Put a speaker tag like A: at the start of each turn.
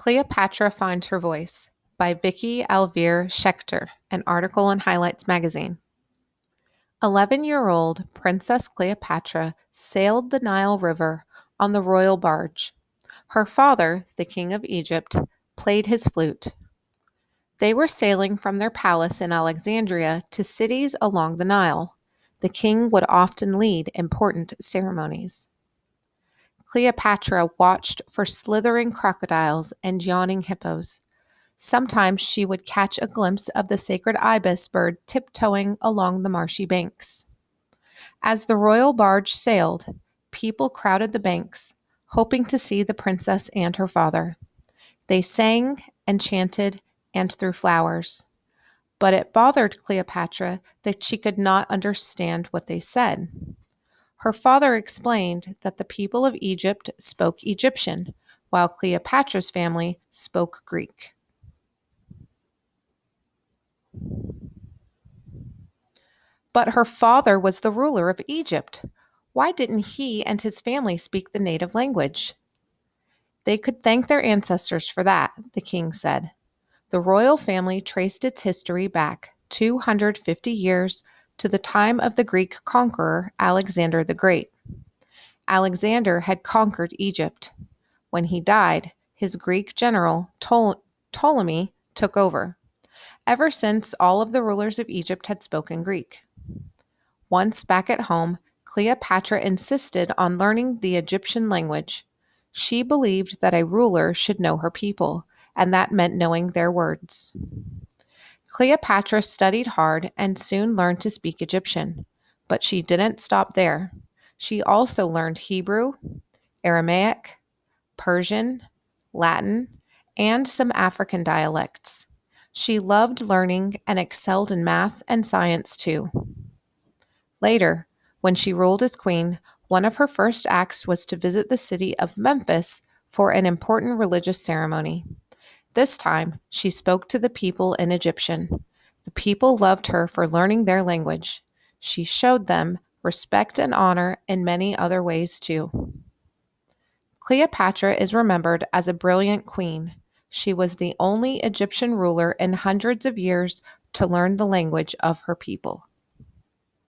A: Cleopatra Finds Her Voice by Vicky Alvear Schechter, an article in Highlights magazine. 11-year-old Princess Cleopatra sailed the Nile River on the royal barge. Her father, the King of Egypt, played his flute. They were sailing from their palace in Alexandria to cities along the Nile. The king would often lead important ceremonies. Cleopatra watched for slithering crocodiles and yawning hippos. Sometimes she would catch a glimpse of the sacred ibis bird tiptoeing along the marshy banks. As the royal barge sailed, people crowded the banks, hoping to see the princess and her father. They sang and chanted and threw flowers. But it bothered Cleopatra that she could not understand what they said. Her father explained that the people of Egypt spoke Egyptian, while Cleopatra's family spoke Greek. But her father was the ruler of Egypt. Why didn't he and his family speak the native language? They could thank their ancestors for that, the king said. The royal family traced its history back 250 years to the time of the Greek conqueror Alexander the Great. Alexander had conquered Egypt. When he died, his Greek general Ptolemy took over. Ever since, all of the rulers of Egypt had spoken Greek. Once back at home, Cleopatra insisted on learning the Egyptian language. She believed that a ruler should know her people, and that meant knowing their words. Cleopatra studied hard and soon learned to speak Egyptian, but she didn't stop there. She also learned Hebrew, Aramaic, Persian, Latin, and some African dialects. She loved learning and excelled in math and science too. Later, when she ruled as queen, one of her first acts was to visit the city of Memphis for an important religious ceremony. This time, she spoke to the people in Egyptian. The people loved her for learning their language. She showed them respect and honor in many other ways too. Cleopatra is remembered as a brilliant queen. She was the only Egyptian ruler in hundreds of years to learn the language of her people.